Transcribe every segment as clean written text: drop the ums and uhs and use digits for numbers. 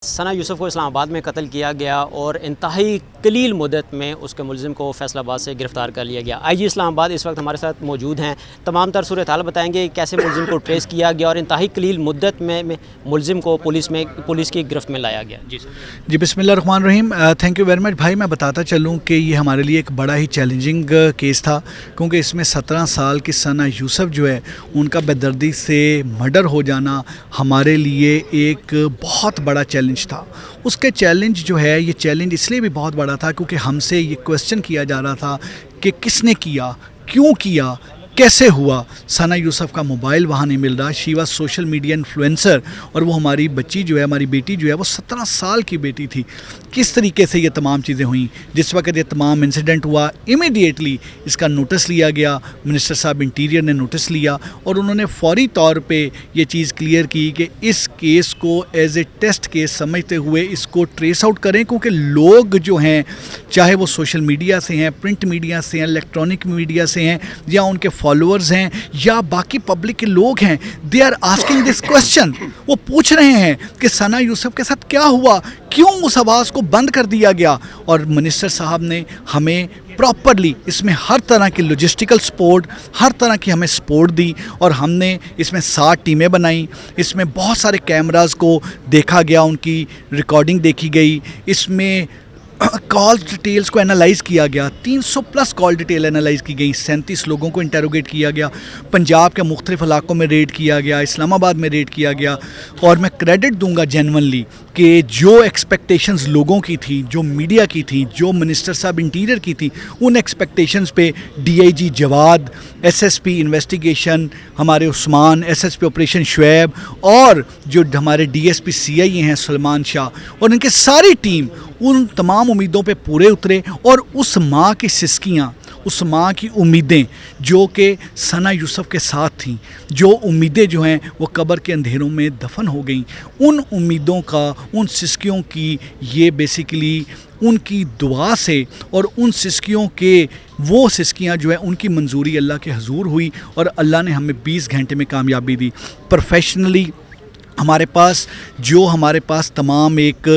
ثنا یوسف کو اسلام آباد میں قتل کیا گیا اور انتہائی قلیل مدت میں اس کے ملزم کو فیصل آباد سے گرفتار کر لیا گیا۔ آئی جی اسلام آباد اس وقت ہمارے ساتھ موجود ہیں، تمام تر صورتحال بتائیں گے کیسے ملزم کو ٹریس کیا گیا اور انتہائی قلیل مدت میں ملزم کو پولیس کی گرفت میں لایا گیا۔ جی بسم اللہ الرحمن الرحیم، تھینک یو ویری مچ بھائی۔ میں بتاتا چلوں کہ یہ ہمارے لیے ایک بڑا ہی چیلنجنگ کیس تھا، کیونکہ اس میں 17 سال کی ثنا یوسف جو ہے ان کا بے دردی سے مرڈر ہو جانا ہمارے لیے ایک بہت بڑا چیلنج تھا۔ اس کے چیلنج جو ہے، یہ چیلنج اس لیے بھی بہت بڑا تھا کیونکہ ہم سے یہ کویسچن کیا جا رہا تھا کہ کس نے کیا، کیوں کیا، کیسے ہوا۔ ثنا یوسف کا موبائل وہاں نہیں مل رہا، she was social media influencer, اور وہ ہماری بچی جو ہے، ہماری بیٹی جو ہے، وہ 17 سال کی بیٹی تھی۔ کس طریقے سے یہ تمام چیزیں ہوئیں، جس وقت یہ تمام انسیڈنٹ ہوا امیڈیٹلی اس کا نوٹس لیا گیا، منسٹر صاحب انٹیریئر نے نوٹس لیا اور انہوں نے فوری طور پہ یہ چیز کلیئر کی کہ اس کیس کو ایز اے ٹیسٹ کیس سمجھتے ہوئے اس کو ٹریس آؤٹ کریں، کیونکہ لوگ جو ہیں، چاہے وہ سوشل میڈیا سے ہیں، پرنٹ میڈیا سے ہیں، الیکٹرانک میڈیا سے ہیں، یا ان کے فالوورز ہیں، یا باقی پبلک کے لوگ ہیں، they are asking this question. وہ پوچھ رہے ہیں کہ ثنا یوسف کے ساتھ کیا ہوا، کیوں اس آواز کو بند کر دیا گیا۔ اور منسٹر صاحب نے ہمیں پراپرلی اس میں ہر طرح کی لاجسٹیکل سپورٹ، ہر طرح کی ہمیں سپورٹ دی، اور ہم نے اس میں 60 ٹیمیں بنائیں، اس میں بہت سارے کیمراز کو دیکھا گیا، ان کی ریکارڈنگ دیکھی گئی، اس میں کال ڈیٹیلز کو انالائز کیا گیا، 300+ کال ڈیٹیل انالائز کی گئی، 37 لوگوں کو انٹیروگیٹ کیا گیا، پنجاب کے مختلف علاقوں میں ریڈ کیا گیا، اسلام آباد میں ریڈ کیا گیا۔ اور میں کریڈٹ دوں گا جینونلی کہ جو ایکسپیکٹیشنز لوگوں کی تھی، جو میڈیا کی تھی، جو منسٹر صاحب انٹیریئر کی تھی، ان ایکسپیکٹیشنز پہ DIG جواد، SSP انویسٹیگیشن ہمارے عثمان، SSP آپریشن شعیب، اور جو ہمارے DSP CIA ہیں سلمان شاہ، اور ان کی ساری ٹیم ان تمام امیدوں پہ پورے اترے، اور اس ماں کی سسکیاں، اس ماں کی امیدیں جو کہ ثنا یوسف کے ساتھ تھیں، جو امیدیں جو ہیں وہ قبر کے اندھیروں میں دفن ہو گئیں، ان امیدوں کا، ان سسکیوں کی، یہ بیسیکلی ان کی دعا سے اور ان سسکیوں کے، وہ سسکیاں جو ہیں ان کی منظوری اللہ کے حضور ہوئی، اور اللہ نے ہمیں 20 گھنٹے میں کامیابی دی۔ پروفیشنلی ہمارے پاس تمام ایک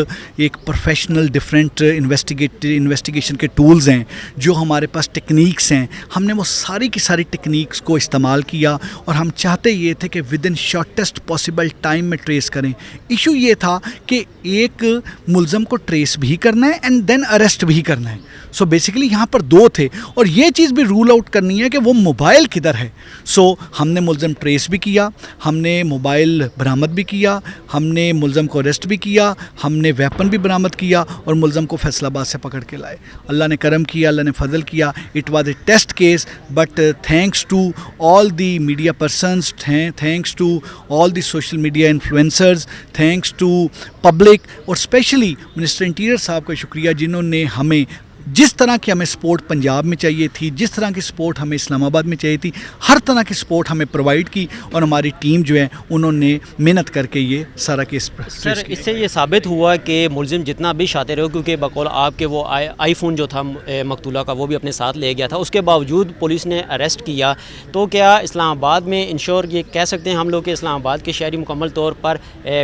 پروفیشنل ڈفرینٹ انویسٹیگیشن کے ٹولز ہیں، جو ہمارے پاس ٹیکنیکس ہیں، ہم نے وہ ساری کی ساری ٹیکنیکس کو استعمال کیا، اور ہم چاہتے یہ تھے کہ with in shortest possible time میں ٹریس کریں۔ ایشو یہ تھا کہ ایک ملزم کو ٹریس بھی کرنا ہے اینڈ دین اریسٹ بھی کرنا ہے۔ سو بیسیکلی یہاں پر دو تھے، اور یہ چیز بھی رول آؤٹ کرنی ہے کہ وہ موبائل کدھر ہے۔ سو ہم نے ملزم ٹریس بھی کیا، ہم نے موبائل برآمد بھی کیا، ہم نے ملزم کو اریسٹ بھی کیا، ہم نے ویپن بھی برآمد کیا، اور ملزم کو فیصل آباد سے پکڑ کے لائے۔ اللہ نے کرم کیا، اللہ نے فضل کیا۔ It was a test case, but thanks to all the media persons, thanks to all the social media influencers, thanks to public, اور اسپیشلی منسٹر انٹیریئر صاحب کا شکریہ، جنہوں نے ہمیں جس طرح کی ہمیں سپورٹ پنجاب میں چاہیے تھی، جس طرح کی سپورٹ ہمیں اسلام آباد میں چاہیے تھی، ہر طرح کی سپورٹ ہمیں پرووائڈ کی، اور ہماری ٹیم جو ہے انہوں نے محنت کر کے یہ سارا کیس سر اس سے یہ ثابت ہوا کہ ملزم جتنا بھی شاطر ہو، کیونکہ بقول آپ کے وہ آئی فون جو تھا مقتولہ کا وہ بھی اپنے ساتھ لے گیا تھا، اس کے باوجود پولیس نے اریسٹ کیا، تو کیا اسلام آباد میں انشور یہ کہہ سکتے ہیں ہم لوگ کہ اسلام آباد کے شہری مکمل طور پر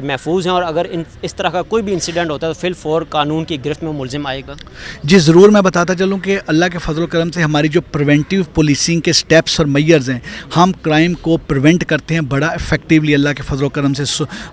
محفوظ ہیں، اور اگر اس طرح کا کوئی بھی انسیڈنٹ ہوتا ہے تو فی الفور قانون کی گرفت میں ملزم آئے گا؟ جی ضرور، میں بتاتا چلوں کہ اللہ کے فضل و کرم سے ہماری جو پریونٹیو پولیسنگ کے سٹیپس اور میئرز ہیں، ہم کرائم کو پریونٹ کرتے ہیں بڑا افیکٹیولی اللہ کے فضل و کرم سے۔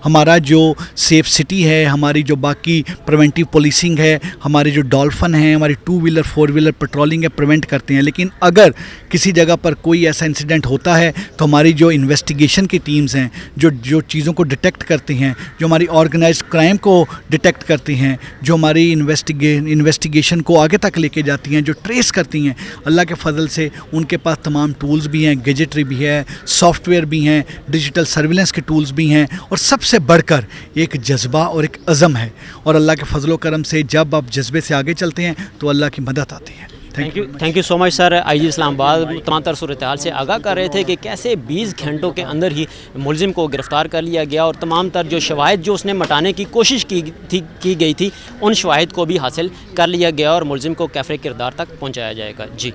ہمارا جو سیف سٹی ہے، ہماری جو باقی پریونٹیو پولیسنگ ہے، ہمارے جو ڈولفن ہیں، ہماری 2 ویلر 4 ویلر پٹرولنگ ہے، پریونٹ کرتے ہیں۔ لیکن اگر کسی جگہ پر کوئی ایسا انسیڈنٹ ہوتا ہے تو ہماری جو انویسٹیگیشن کی ٹیمز ہیں، جو چیزوں کو ڈیٹیکٹ کرتی ہیں، جو ہماری آرگنائزڈ کرائم کو ڈیٹیکٹ کرتی ہیں، جو ہماری انویسٹیگیشن کو آگے تک لے کے جاتی ہیں، جو ٹریس کرتی ہیں، اللہ کے فضل سے ان کے پاس تمام ٹولز بھی ہیں، گیجٹری بھی ہے، سافٹ ویئر بھی ہیں، ڈیجیٹل سرویلنس کے ٹولز بھی ہیں، اور سب سے بڑھ کر ایک جذبہ اور ایک عزم ہے، اور اللہ کے فضل و کرم سے جب آپ جذبے سے آگے چلتے ہیں تو اللہ کی مدد آتی ہے۔ تھینک یو سو مچ سر۔ آئی جی اسلام آباد تمام تر صورتحال سے آگاہ کر رہے تھے کہ کیسے 20 گھنٹوں کے اندر ہی ملزم کو گرفتار کر لیا گیا، اور تمام تر جو شواہد جو اس نے مٹانے کی کوشش کی گئی تھی، ان شواہد کو بھی حاصل کر لیا گیا، اور ملزم کو کیفر کردار تک پہنچایا جائے گا۔ جی